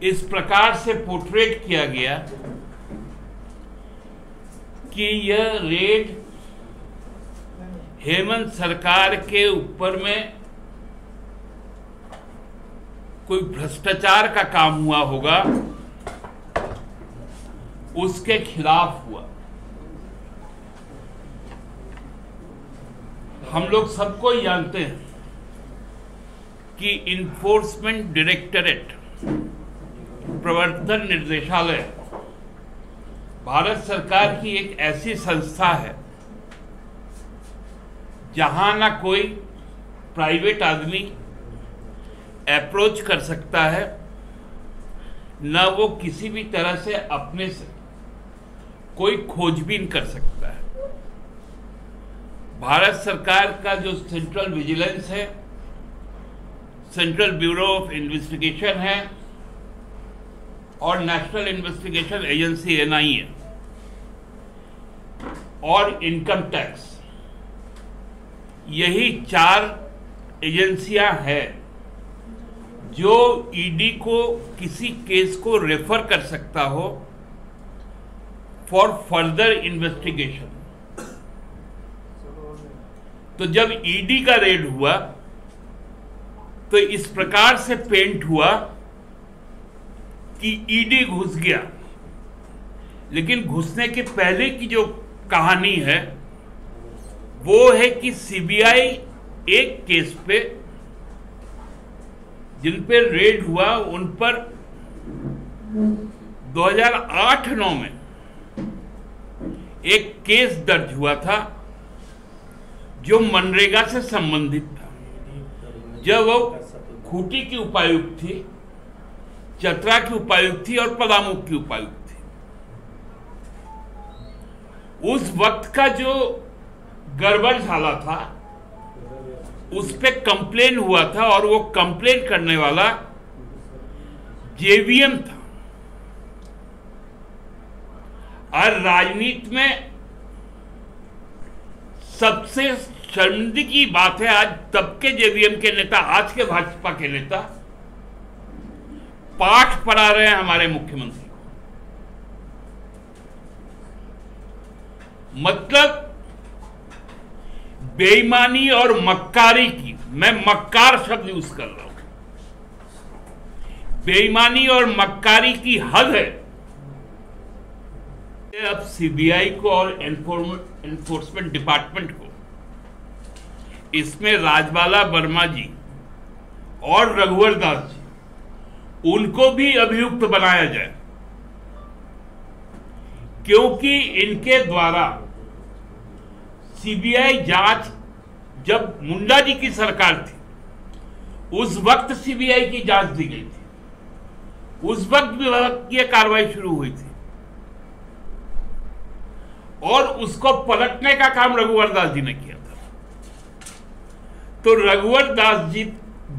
इस प्रकार से पोर्ट्रेट किया गया कि यह रेड हेमंत सरकार के ऊपर में कोई भ्रष्टाचार का काम हुआ होगा, उसके खिलाफ हुआ। हम लोग सबको जानते हैं कि इन्फोर्समेंट डायरेक्टरेट, प्रवर्तन निर्देशालय भारत सरकार की एक ऐसी संस्था है जहां ना कोई प्राइवेट आदमी अप्रोच कर सकता है, न वो किसी भी तरह से अपने से कोई खोजबीन कर सकता है। भारत सरकार का जो सेंट्रल विजिलेंस है, सेंट्रल ब्यूरो ऑफ इन्वेस्टिगेशन है और नेशनल इन्वेस्टिगेशन एजेंसी NIA है और इनकम टैक्स, यही 4 एजेंसियां हैं जो ईडी को किसी केस को रेफर कर सकता हो फॉर फर्दर इन्वेस्टिगेशन। तो जब ईडी का रेड हुआ तो इस प्रकार से पेंट हुआ कि ईडी घुस गया, लेकिन घुसने के पहले की जो कहानी है वो है कि सीबीआई एक केस पे, जिन पे रेड हुआ, उन पर 2008-9 में एक केस दर्ज हुआ था जो मनरेगा से संबंधित था। जब वो खूंटी की उपायुक्त थी, चतरा की उपायुक्त थी और पलामू की उपायुक्त थी। उस वक्त का जो गड़बड़ झाला था उस पे कंप्लेन हुआ था और वो कंप्लेन करने वाला JVM था। और राजनीति में सबसे शर्मिंदगी की बात है, आज तब के JVM के नेता, आज के भाजपा के नेता पाठ पढ़ा रहे हैं हमारे मुख्यमंत्री को। मतलब बेईमानी और मक्कारी की, मैं मक्कार शब्द यूज कर रहा हूं, बेईमानी और मक्कारी की हद है। अब सीबीआई को और एनफोर्समेंट डिपार्टमेंट को इसमें राजबाला वर्मा जी और रघुवर दास जी, उनको भी अभियुक्त बनाया जाए, क्योंकि इनके द्वारा सीबीआई जांच, जब मुंडा जी की सरकार थी उस वक्त सीबीआई की जांच दी गई थी, उस वक्त विभागीय कार्रवाई शुरू हुई थी और उसको पलटने का काम रघुवर दास जी ने किया था। तो रघुवर दास जी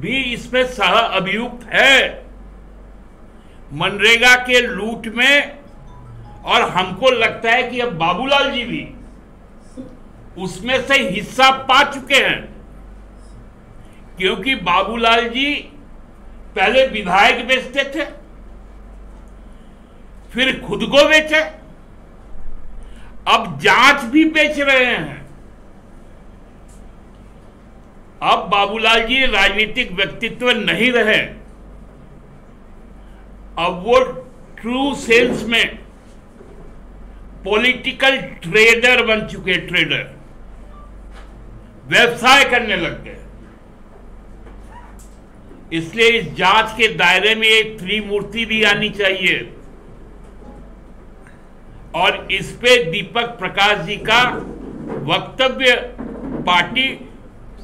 भी इसमें सह अभियुक्त है मनरेगा के लूट में, और हमको लगता है कि अब बाबूलाल जी भी उसमें से हिस्सा पा चुके हैं, क्योंकि बाबूलाल जी पहले विधायक बेचते थे, फिर खुद को बेचे, अब जांच भी बेच रहे हैं। अब बाबूलाल जी राजनीतिक व्यक्तित्व नहीं रहे, अब वो ट्रू सेंस में पॉलिटिकल ट्रेडर बन चुके, ट्रेडर व्यवसाय करने लग गए। इसलिए इस जांच के दायरे में एक त्रिमूर्ति भी आनी चाहिए और इस पे दीपक प्रकाश जी का वक्तव्य पार्टी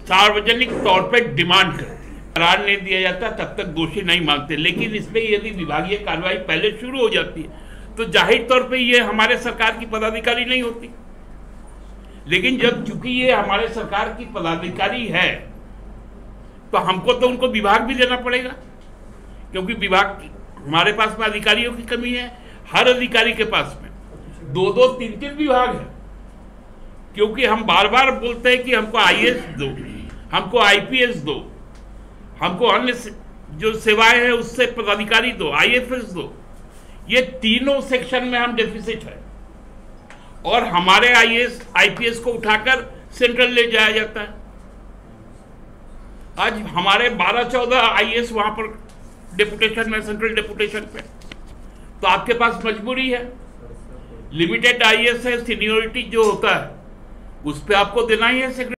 सार्वजनिक तौर पर डिमांड करती है। करार नहीं दिया जाता तब तक दोषी नहीं मानते, लेकिन इसमें यदि विभागीय कार्रवाई पहले शुरू हो जाती है तो जाहिर तौर पे ये हमारे सरकार की पदाधिकारी नहीं होती। लेकिन जब चूंकि ये हमारे सरकार की पदाधिकारी है तो हमको तो उनको विभाग भी देना पड़ेगा, क्योंकि विभाग हमारे पास में अधिकारियों की कमी है। हर अधिकारी के पास में 2-2, 3-3 विभाग है, क्योंकि हम बार बार बोलते हैं कि हमको IAS दो, हमको IPS दो, हमको अन्य जो सेवाएं हैं उससे पदाधिकारी दो, आईएफएस दो। ये तीनों सेक्शन में हम डेफिसिट है और हमारे आईएएस आईपीएस को उठाकर सेंट्रल ले जाया जाता है। आज हमारे 12-14 आईएएस वहां पर डेपुटेशन में, सेंट्रल डेपुटेशन पे, तो आपके पास मजबूरी है। लिमिटेड आईएएस है, सीनियोरिटी जो होता है उस पर आपको देना ही है सेक्रेटरी।